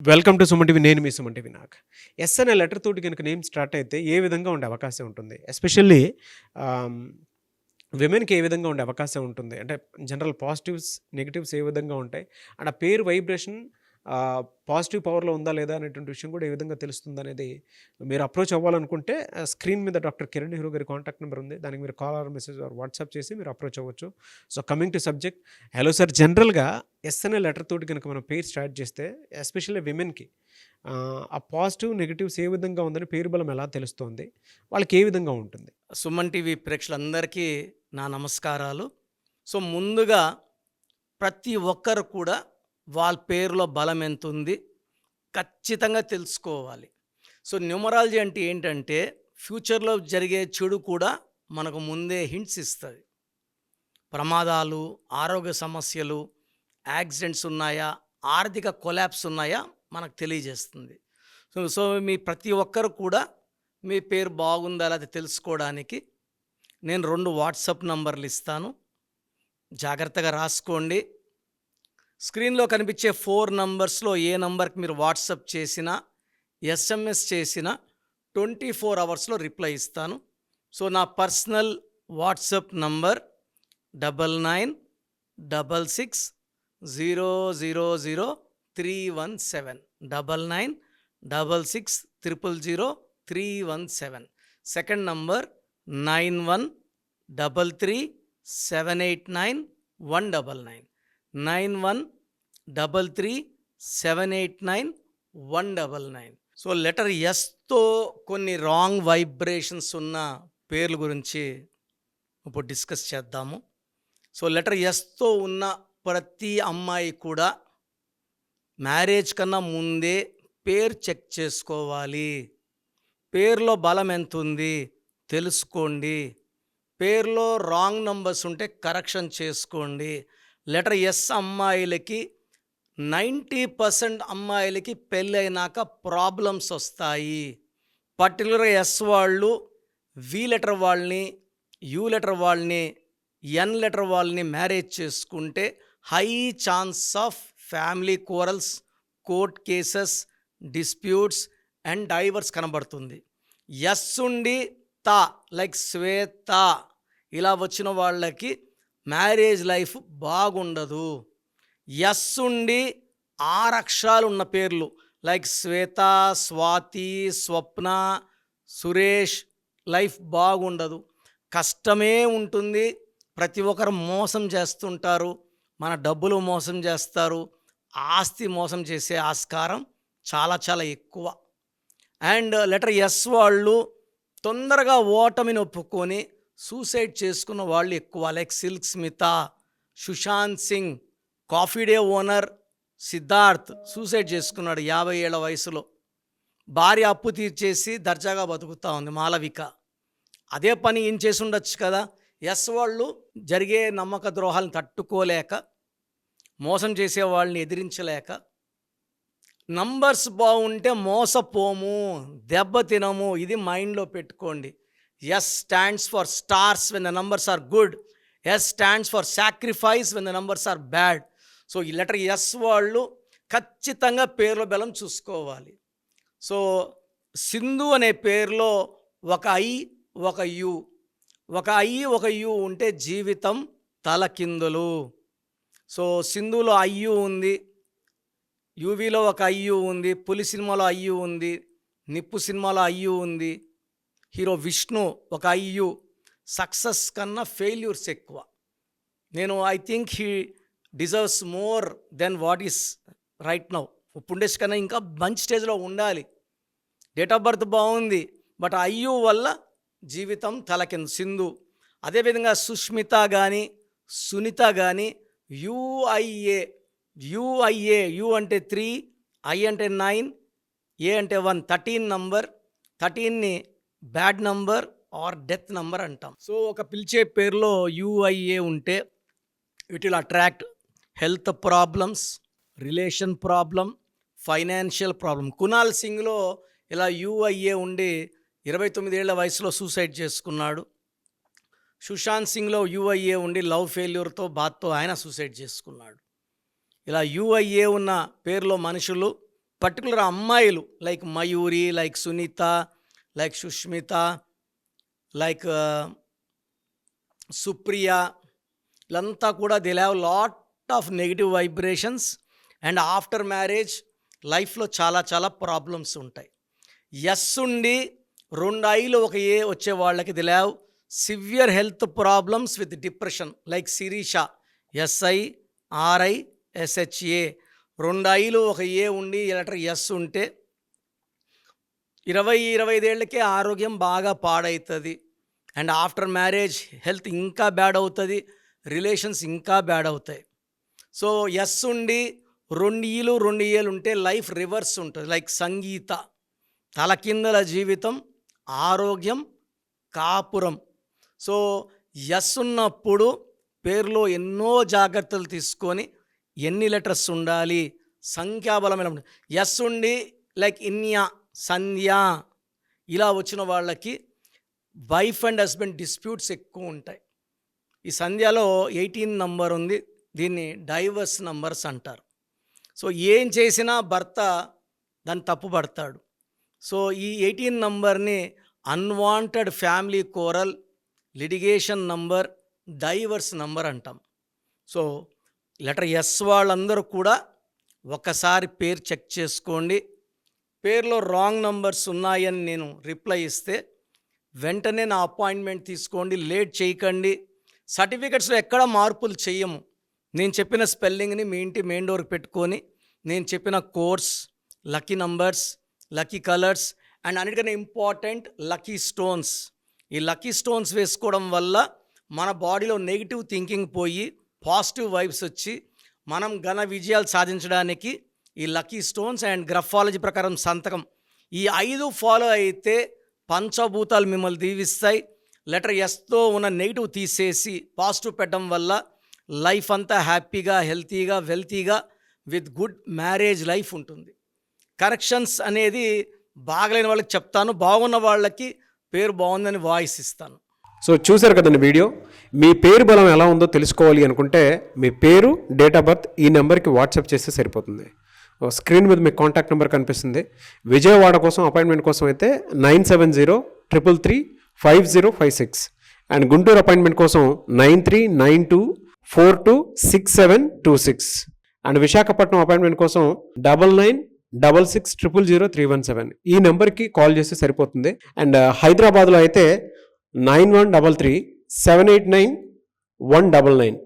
Welcome to Suman TV. నేను మీ Suman TV Nag. Yes అనే letter తోటి గనుక నేమ్ స్టార్ట్ అయితే ఏ విధంగా ఉండే అవకాశం ఉంటుంది? ఎస్పెషల్లీ ఆహ్, విమెన్‌కి ఏ విధంగా ఉండే అవకాశం ఉంటుంది? అంటే జనరల్ పాజిటివ్స్, నెగెటివ్స్ ఏ విధంగా ఉంటాయి? అండ్ ఆ పేరు వైబ్రేషన్ పాజిటివ్ పవర్‌లో ఉందా లేదా అనేటువంటి విషయం కూడా ఏ విధంగా తెలుస్తుందనేది మీరు అప్రోచ్ అవ్వాలనుకుంటే స్క్రీన్ మీద డాక్టర్ కిరణ్ నెహ్రూ గారి కాంటాక్ట్ నెంబర్ ఉంది. దానికి మీరు call or message or WhatsApp చేసి మీరు అప్రోచ్ అవ్వచ్చు. So, coming to subject. Hello sir, జనరల్‌గా ఎస్ అనే లెటర్ తోటి గనుక మనం పేరు స్టార్ట్ చేస్తే ఎస్పెషల్లీ విమెన్‌కి ఆ పాజిటివ్, నెగెటివ్స్ ఏ విధంగా ఉందని పేరు బలం ఎలా తెలుస్తోంది? వాళ్ళకి ఏ విధంగా ఉంటుంది? సుమన్ టీవీ ప్రేక్షకులందరికీ నా నమస్కారాలు. సో, ముందుగా ప్రతి ఒక్కరు కూడా వాళ్ళ పేరులో బలం ఎంతుంది ఖచ్చితంగా తెలుసుకోవాలి. సో, న్యూమరాలజీ అంటే ఏంటంటే ఫ్యూచర్‌లో జరిగే చెడు కూడా మనకు ముందే హింట్స్ ఇస్తది. ప్రమాదాలు, ఆరోగ్య సమస్యలు, యాక్సిడెంట్స్ ఉన్నాయా, ఆర్థిక కొలాప్స్ ఉన్నాయా మనకు తెలియజేస్తుంది. సో, మీ ప్రతి ఒక్కరు కూడా మీ పేరు బాగుందా లేదా తెలుసుకోవడానికి నేను 2 వాట్సాప్ నంబర్లు ఇస్తాను. జాగ్రత్తగా రాసుకోండి. స్క్రీన్‌లో కనిపించే 4 నంబర్స్‌లో ఏ నంబర్‌కి మీరు వాట్సాప్ చేసినా, ఎస్ఎంఎస్ చేసినా 24 అవర్స్‌లో రిప్లై ఇస్తాను. సో, నా personal WhatsApp number 9966000317 9966000317. Second number 9133789199 9133789199. So, letter ఎస్‌తో కొన్ని రాంగ్ వైబ్రేషన్స్ ఉన్న పేర్ల గురించి ఇప్పుడు డిస్కస్ చేద్దాము. సో, లెటర్ ఎస్‌తో ఉన్న ప్రతి అమ్మాయి కూడా మ్యారేజ్ కన్నా ముందే పేరు చెక్ చేసుకోవాలి. పేరులో బలం ఎంతుంది తెలుసుకోండి. పేరులో రాంగ్ నంబర్స్ ఉంటే కరెక్షన్ చేసుకోండి. లెటర్ ఎస్ అమ్మాయిలకి 90% అమ్మాయిలకి పెళ్ళైనాక ప్రాబ్లమ్స్ వస్తాయి. పర్టికులర్‌గా ఎస్ వాళ్ళు వి లెటర్ వాళ్ళని, యు లెటర్ వాళ్ళని, ఎన్ లెటర్ వాళ్ళని మ్యారేజ్ చేసుకుంటే high chance of family quarrels, court cases, disputes and diverse కనబడుతుంది. ఎస్ ఉండి తా లైక్ శ్వేత ఇలా వచ్చిన వాళ్ళకి మ్యారేజ్ లైఫ్ బాగుండదు. ఎస్ ఉండి 6 అక్షరాలు ఉన్న పేర్లు లైక్ శ్వేత, స్వాతి, స్వప్న, సురేష్ లైఫ్ బాగుండదు. కష్టమే ఉంటుంది. ప్రతి ఒక్కరు మోసం చేస్తుంటారు. మన డబ్బులు మోసం చేస్తారు. ఆస్తి మోసం చేసే ఆస్కారం చాలా చాలా ఎక్కువ. అండ్ లెటర్ ఎస్ వాళ్ళు తొందరగా ఓటమిని ఒప్పుకొని సూసైడ్ చేసుకున్న వాళ్ళు ఎక్కువ. Like Silk Smitha, Sushant Singh, coffee day owner Siddharth suicide చేసుకున్నాడు 50 ఏళ్ల వయసులో. భార్య అప్పు తీర్చేసి దర్జాగా బతుకుతూ ఉంది మాలవిక. అదే పని ఏం చేసి ఉండొచ్చు కదా. ఎస్ వాళ్ళు జరిగే నమ్మక ద్రోహాలను తట్టుకోలేక, మోసం చేసే వాళ్ళని ఎదిరించలేక, నంబర్స్ బాగుంటే మోసపోము, దెబ్బతినము. ఇది మైండ్లో పెట్టుకోండి. S stands for stars when the numbers are good. S stands for sacrifice when the numbers are bad. So, ఈ లెటర్ ఎస్ వాళ్ళు ఖచ్చితంగా పేర్ల బలం చూసుకోవాలి. సో, సింధు అనే పేరులో ఒక ఐ, ఒక యు. ఒక ఐ, ఒక యు ఉంటే జీవితం తలకిందులు. సో, సింధులో ఐయు ఉంది, యూవీలో ఒక ఐయు ఉంది, పులి సినిమాలో ఐయు ఉంది, నిప్పు సినిమాలో ఐయు ఉంది, హీరో విష్ణు ఒక ఐయు. సక్సెస్ కన్నా ఫెయిల్యూర్స్ ఎక్కువ. I think he deserves more then what is right now. ఇప్పుడుండేసి కన్నా ఇంకా మంచి స్టేజ్లో ఉండాలి. డేట్ ఆఫ్ బర్త్ బాగుంది, బట్ ఐయు వల్ల జీవితం తలకింద సింధు. అదేవిధంగా సుష్మిత కానీ, సునీత కానీ యుఐఏ. యుఐఏ, యు అంటే 3, ఐ అంటే 9, ఏ అంటే 1, 13 నంబర్. 13ని bad number or death number అంటాం. సో, ఒక పిలిచే పేరులో యుఐఏ ఉంటే it will attract health problems, relation problem, financial problem. Kunal సింగ్లో ఇలా యుఐఏ ఉండి 29 ఏళ్ల వయసులో సూసైడ్ చేసుకున్నాడు. సుశాంత్ సింగ్లో యుఐఏ ఉండి లవ్ ఫెయిల్యూర్తో బాధతో ఆయన సూసైడ్ చేసుకున్నాడు. ఇలా యుఐఏ ఉన్న పేరులో మనుషులు పర్టికులర్ అమ్మాయిలు like Mayuri, like Sunitha, like Sushmita, like Supriya, వీళ్ళంతా కూడా they have lot of negative vibrations and after marriage లైఫ్లో చాలా ప్రాబ్లమ్స్ ఉంటాయి. ఎస్ ఉండి 2 ఐలు ఒక ఏ వచ్చే వాళ్ళకి they have severe health problems with depression like Sirisha, SIRISHA. 2 ఐలు ఒక ఏ ఉండి లెటర్ ఎస్ ఉంటే 20-25 ఏళ్ళకే ఆరోగ్యం బాగా పాడవుతుంది అండ్ ఆఫ్టర్ మ్యారేజ్ హెల్త్ ఇంకా బ్యాడ్ అవుతుంది, రిలేషన్స్ ఇంకా బ్యాడ్ అవుతాయి. సో ఎస్ ఉండి 2 ఈలు 2 ఏలు ఉంటే లైఫ్ రివర్స్ ఉంటుంది లైక్ సంగీత, తలకిందల జీవితం, ఆరోగ్యం, కాపురం. సో ఎస్ ఉన్నప్పుడు పేరులో ఎన్నో జాగ్రత్తలు తీసుకొని ఎన్ని లెటర్స్ ఉండాలి, సంఖ్యాబలమైన ఎస్ ఉండి లైక్ ఇన్య, సంధ్య ఇలా వచ్చిన వాళ్ళకి వైఫ్ అండ్ హస్బెండ్ డిస్ప్యూట్స్ ఎక్కువ ఉంటాయి. ఈ సంధ్యలో 18 నంబర్ ఉంది, దీన్ని డైవర్స్ నంబర్స్ అంటారు. సో ఏం చేసినా భర్త దాన్ని తప్పు పడతాడు. సో ఈ 18 నంబర్ని unwanted family coral, litigation number, divorce number అంటాం. సో లెటర్ ఎస్ వాళ్ళందరూ కూడా ఒకసారి పేరు చెక్ చేసుకోండి. పేరులో రాంగ్ నంబర్స్ ఉన్నాయని నేను రిప్లై ఇస్తే వెంటనే నా అపాయింట్మెంట్ తీసుకోండి, లేట్ చేయకండి. సర్టిఫికెట్స్లో ఎక్కడ మార్పులు చెయ్యము. నేను చెప్పిన స్పెల్లింగ్ని మీ ఇంటి మెయిన్ డోర్కి పెట్టుకొని నేను చెప్పిన course, lucky numbers, lucky colours and అన్నిటికన్నా ఇంపార్టెంట్ లక్కీ స్టోన్స్. ఈ లక్కీ స్టోన్స్ వేసుకోవడం వల్ల మన బాడీలో నెగిటివ్ థింకింగ్ పోయి పాజిటివ్ వైబ్స్ వచ్చి మనం ఘన విజయాలు సాధించడానికి ఈ లక్కీ స్టోన్స్ అండ్ గ్రఫాలజీ ప్రకారం సంతకం ఈ 5 ఫాలో అయితే పంచభూతాలు మిమ్మల్ని దీవిస్తాయి. లెటర్ ఎస్తో ఉన్న నెగిటివ్ తీసేసి పాజిటివ్ పెట్టడం వల్ల లైఫ్ అంతా హ్యాపీగా, హెల్తీగా, వెల్తీగా విత్ గుడ్ మ్యారేజ్ లైఫ్ ఉంటుంది. కరెక్షన్స్ అనేది బాగలేని వాళ్ళకి చెప్తాను, బాగున్న వాళ్ళకి పేరు బాగుందని వాయిస్ ఇస్తాను. సో చూశారు కదండి వీడియో. మీ పేరు బలం ఎలా ఉందో తెలుసుకోవాలి అనుకుంటే మీ పేరు, డేట్ ఆఫ్ బర్త్ ఈ నెంబర్కి వాట్సాప్ చేస్తే సరిపోతుంది. స్క్రీన్ మీద మీకు కాంటాక్ట్ నెంబర్ కనిపిస్తుంది. విజయవాడ కోసం అపాయింట్మెంట్ కోసం అయితే 9703335056 అండ్ గుంటూరు అపాయింట్మెంట్ కోసం 9392426726 అండ్ విశాఖపట్నం అపాయింట్మెంట్ కోసం 9966600317 ఈ నెంబర్కి కాల్ చేస్తే సరిపోతుంది. అండ్ హైదరాబాద్లో అయితే 9133789199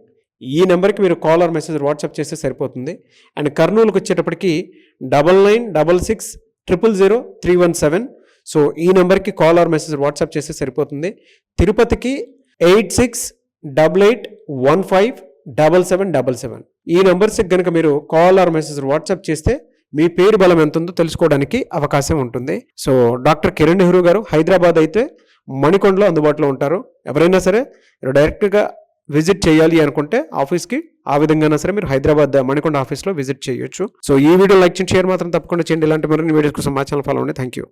ఈ నెంబర్కి మీరు కాల్ ఆర్ మెసేజ్ వాట్సాప్ చేస్తే సరిపోతుంది. అండ్ కర్నూలుకి వచ్చేటప్పటికి 9966000317 సో ఈ నెంబర్కి కాల్ ఆర్ మెసేజ్ వాట్సాప్ చేస్తే సరిపోతుంది. తిరుపతికి 8688157777 ఈ నెంబర్స్కి కనుక మీరు కాల్ ఆర్ మెసేజ్ వాట్సాప్ చేస్తే మీ పేరు బలం ఎంత ఉందో తెలుసుకోవడానికి అవకాశం ఉంటుంది. సో డాక్టర్ కిరణ్ నెహ్రూ గారు హైదరాబాద్ అయితే మణికొండలో అందుబాటులో ఉంటారు. ఎవరైనా సరే డైరెక్ట్గా విజిట్ చేయాలి అనుకుంటే ఆఫీస్కి ఆ విధంగా సరే మీరు హైదరాబాద్ మణికొండ ఆఫీస్లో విజిట్ చేయొచ్చు. సో ఈ వీడియో లైక్ చేయండి, షేర్ మాత్రం తప్పకుండా చేయండి. ఇలాంటి మరిన్ని వీడియోస్ కోసం మా ఛానల్ ఫాలో అవ్వండి. Thank you.